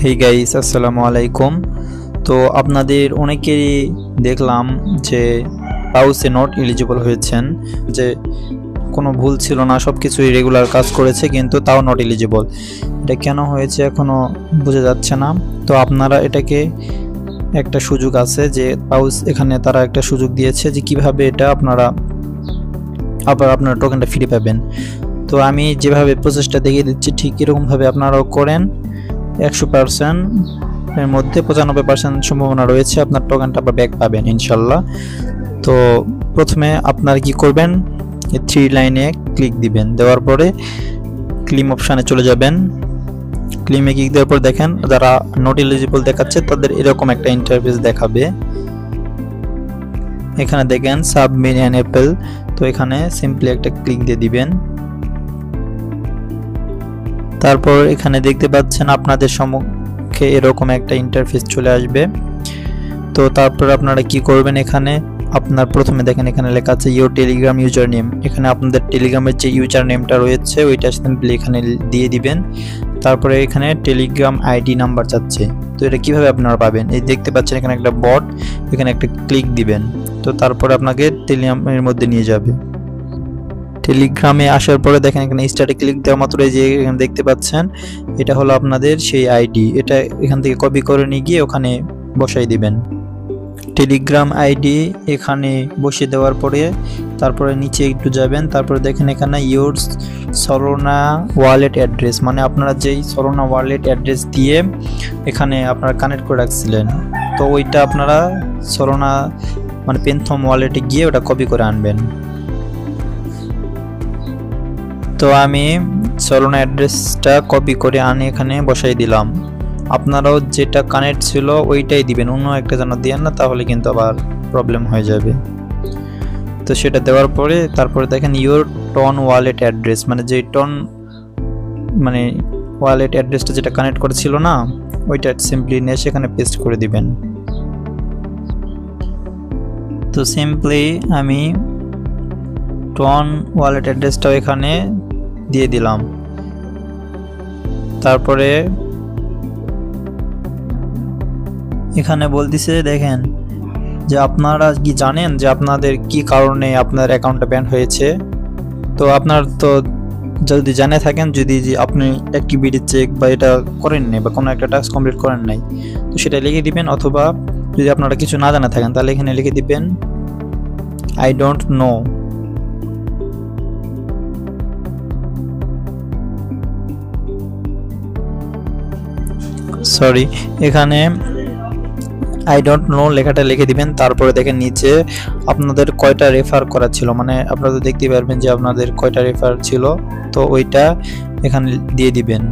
Hey guys, আসসালামু আলাইকুম। তো আপনাদের অনেকেরই দেখলাম যে পাউসে নট এলিজিবল হয়েছেন, যে কোনো ভুল ছিল না, সব কিছুই রেগুলার কাজ করেছে কিন্তু তাও নট এলিজিবল। এটা কেন হয়েছে এখনও বোঝা যাচ্ছে না। তো আপনারা এটাকে একটা সুযোগ আছে, যে পাউস এখানে তারা একটা সুযোগ দিয়েছে যে কিভাবে এটা আপনারা আবার আপনার টোকেনটা ফ্রি পাবেন। তো আমি যেভাবে প্রসেসটা দেখিয়ে দিচ্ছি ঠিক এরকমভাবে আপনারাও করেন। 100% এর মধ্যে 95% সম্ভাবনা রয়েছে আপনার টোকেনটা আবার ব্যাক পাবেন ইনশাল্লাহ। তো প্রথমে আপনারা কি করবেন, এই 3 লাইনে ক্লিক দিবেন, দেওয়ার পরে ক্লেম অপশানে চলে যাবেন। ক্লেমে ক্লিক দেওয়ার পর দেখেন যারা নট এলিজিবল দেখাচ্ছে তাদের এরকম একটা ইন্টারফেস দেখাবে। এখানে দেখেন সাবমিট অ্যান অ্যাপেল, তো এখানে সিম্পলি একটা ক্লিক দিয়ে দিবেন। তারপর এখানে দেখতে পাচ্ছেন আপনাদের সম্মুখে এরকম একটা ইন্টারফেস চলে আসবে। তো তারপর আপনারা কি করবেন, এখানে আপনার প্রথমে দেখেন এখানে লেখা আছে ইউর টেলিগ্রাম ইউজার নেম। এখানে আপনাদের টেলিগ্রামের যে ইউজার নেমটা রয়েছে ওইটা সিম্পলি এখানে দিয়ে দিবেন। তারপরে এখানে টেলিগ্রাম আইডি নাম্বার চাচ্ছে, তো এটা কিভাবে আপনারা পাবেন, এই দেখতে পাচ্ছেন এখানে একটা বট, এখানে একটা ক্লিক দিবেন। তো তারপরে আপনাকে টেলিগ্রামের মধ্যে নিয়ে যাবে। টেলিগ্রামে আসার পরে দেখেন এখানে স্টার্টে ক্লিক দেওয়া মাত্র এই যে এখানে দেখতে পাচ্ছেন এটা হলো আপনাদের সেই আইডি। এটা এখান থেকে কপি করে নিয়ে গিয়ে ওখানে বসাই দিবেন। টেলিগ্রাম আইডি এখানে বসিয়ে দেওয়ার পরে তারপরে নিচে একটু যাবেন, তারপরে দেখেন এখানে ইউর সলোনা ওয়ালেট অ্যাড্রেস, মানে আপনারা যেই সলোনা ওয়ালেট অ্যাড্রেস দিয়ে এখানে আপনারা কানেক্ট করে রাখছিলেন, তো ওইটা আপনারা সলোনা মানে পেনথম ওয়ালেটে গিয়ে ওটা কপি করে আনবেন। তো আমি সলোনা অ্যাড্রেসটা কপি করে আনি এখানে বসাই দিলাম। আপনারাও যেটা কানেক্ট ছিল ওইটাই দিবেন, অন্য একটা যেন দিয়েন না, তাহলে কিন্তু আবার প্রবলেম হয়ে যাবে। তো সেটা দেওয়ার পরে তারপরে দেখেন ইউর টন ওয়ালেট অ্যাড্রেস, মানে যেই টন মানে ওয়ালেট অ্যাড্রেসটা যেটা কানেক্ট করেছিল না ওইটা সিম্পলি নিয়ে সেখানে পেস্ট করে দিবেন। তো সিম্পলি আমি টন ওয়ালেট অ্যাড্রেসটাও এখানে দিয়ে দিলাম। তারপরে এখানে বলতেছে দেখেন যে আপনারা কি জানেন যে আপনাদের কি কারণে আপনার অ্যাকাউন্টটা ব্যান হয়েছে। তো আপনার তো যদি জানে থাকেন, যদি আপনি অ্যাক্টিভিটি চেক বা এটা করেন নাই বা কোনো একটা টাস্ক কমপ্লিট করেন নাই, তো সেটা লিখে দিবেন। অথবা যদি আপনারা কিছু না জানা থাকেন তাহলে এখানে লিখে দিবেন আই ডোন্ট নো। সরি, এখানে আই ডোন্ট নো লেখাটা লিখে দিবেন। তারপরে দেখেন নিচে আপনাদের কয়টা রেফার করা ছিল, মানে আপনারা তো দেখতে পারবেন যে আপনাদের কয়টা রেফার ছিল, তো ওইটা এখানে দিয়ে দিবেন।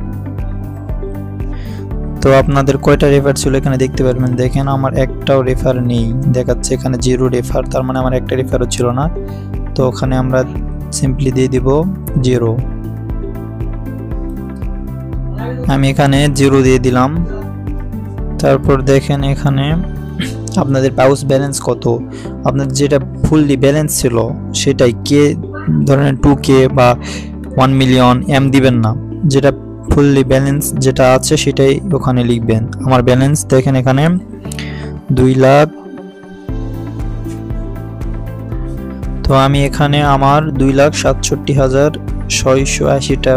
তো আপনাদের কয়টা রেফার ছিল এখানে দেখতে পারবেন। দেখেন আমার একটাও রেফার নেই, দেখাচ্ছে এখানে 0 রেফার, তার মানে আমার একটা রেফারও ছিল না। তো ওখানে আমরা সিম্পলি দিয়ে দিব 0। আমি এখানে 0 দিয়ে দিলাম। তারপর দেখেন এখানে আপনাদের পাউস ব্যালেন্স কত, আপনাদের যেটা ফুললি ব্যালেন্স ছিল সেটাই, কে ধরেন 2K বা 1 মিলিয়ন এম দিবেন না, যেটা ফুললি ব্যালেন্স যেটা আছে সেটাই ওখানে লিখবেন। আমার ব্যালেন্স দেখেন এখানে 2 লাখ। তো আমি এখানে আমার 2,67,680টা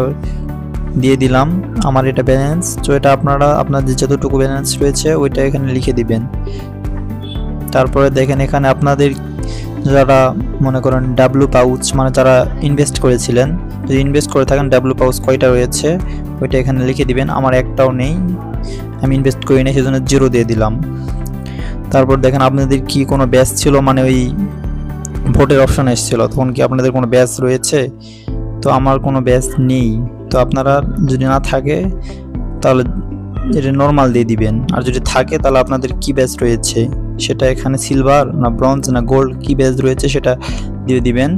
দিয়ে দিলাম আমার এটা ব্যালেন্স। তো এটা আপনারা আপনাদের যতটুকু ব্যালেন্স রয়েছে ওইটা এখানে লিখে দিবেন। তারপরে দেখেন এখানে আপনাদের যারা মনে করেন ডাব্লু পাউচ, মানে যারা ইনভেস্ট করেছিলেন, যদি ইনভেস্ট করে থাকেন ডাব্লু পাউচ কয়টা রয়েছে ওইটা এখানে লিখে দিবেন। আমার একটাও নেই, আমি ইনভেস্ট করি না, সেজন্য 0 দিয়ে দিলাম। তারপর দেখেন আপনাদের কি কোনো ব্যাচ ছিল, মানে ওই ভোটের অপশন এসেছিল তখন কি আপনাদের কোনো ব্যাচ রয়েছে, তো আমার কোনো ব্যাচ নেই। তো আপনারা যদি না থাকে তাহলে এটা নর্মাল দিয়ে দিবেন, আর যদি থাকে তাহলে আপনাদের কি ব্যাচ রয়েছে সেটা এখানে সিলভার না ব্রোঞ্জ না গোল্ড কি ব্যাচ রয়েছে সেটা দিয়ে দিবেন।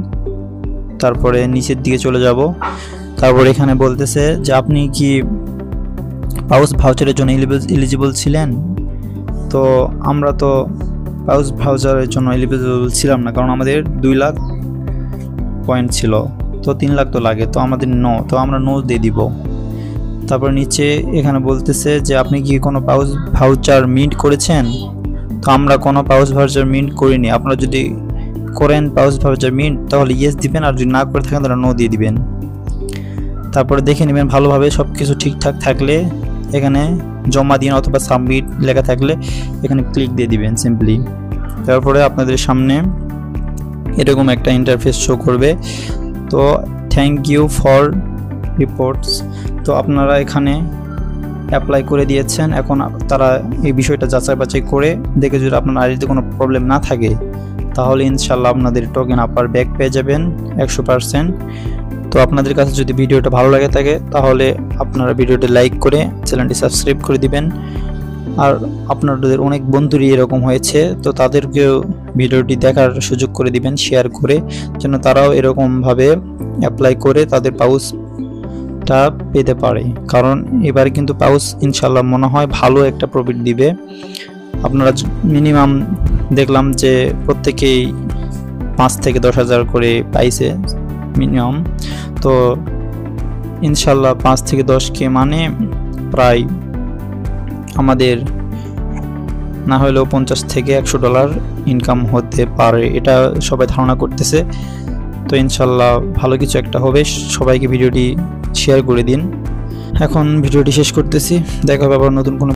তারপরে নিচের দিকে চলে যাব। তারপর এখানে বলতেছে যে আপনি কি পাউস ভাউচারের জন্য এলিজিবল ছিলেন। তো আমরা তো পাউস ভাউচারের জন্য এলিজিবল ছিলাম না, কারণ আমাদের 2 লাখ পয়েন্ট ছিল, তো 3 লাখ তো লাগে, তো আমাদের নো, তো আমরা নো দিয়ে দিব। তারপর নিচে এখানে বলতেছে যে আপনি কি কোনো ভাউচার মিন্ট করেছেন। তো আমরা কোনো ভাউচার মিন্ট করিনি। আপনারা যদি করেন ভাউচার মিন্ট তাহলে ইয়েস দিবেন, আর যদি না করে থাকেন তাহলে নো দিয়ে দিবেন। তারপরে দেখে নেবেন ভালোভাবে সব কিছু ঠিকঠাক থাকলে এখানে জমা দিন অথবা সাবমিট লেখা থাকলে এখানে ক্লিক দিয়ে দিবেন সিম্পলি। তারপরে আপনাদের সামনে এরকম একটা ইন্টারফেস শো করবে। তো থ্যাংক ইউ ফর রিপোর্টস। তো আপনারা এখানে অ্যাপ্লাই করে দিয়েছেন, এখন তারা এই বিষয়টা যাচাই বাছাই করে দেখে যদি আপনার আইডিতে কোনো প্রবলেম না থাকে তাহলে ইনশাল্লাহ আপনাদের টোকেন আপার ব্যাক পেয়ে যাবেন 100%। তো আপনাদের কাছে যদি ভিডিওটা ভালো লাগে থাকে তাহলে আপনারা ভিডিওটি লাইক করে চ্যানেলটি সাবস্ক্রাইব করে দিবেন। আর আপনাদের অনেক বন্ধুরই এরকম হয়েছে, তো তাদেরকেও ভিডিওটি দেখার সুযোগ করে দিবেন শেয়ার করে, যেন তারাও এরকমভাবে অ্যাপ্লাই করে তাদের পাউচটা পেতে পারে। কারণ এবারে কিন্তু পাউচ ইনশাল্লাহ মনে হয় ভালো একটা প্রফিট দিবে। আপনারা মিনিমাম দেখলাম যে প্রত্যেকেই 5 থেকে 10,000 করে পাইছে মিনিমাম। তো ইনশাল্লাহ 5 থেকে 10K মানে প্রায় আমাদের না হলেও $50 থেকে $100 ইনকাম হতে পারে, এটা সবাই ধারণা করতেছে। তো ইনশাল্লাহ ভালো কিছু একটা হবে। সবাইকে ভিডিওটি শেয়ার করে দিন। এখন ভিডিওটি শেষ করতেছি, দেখা হবে আবার নতুন কোনো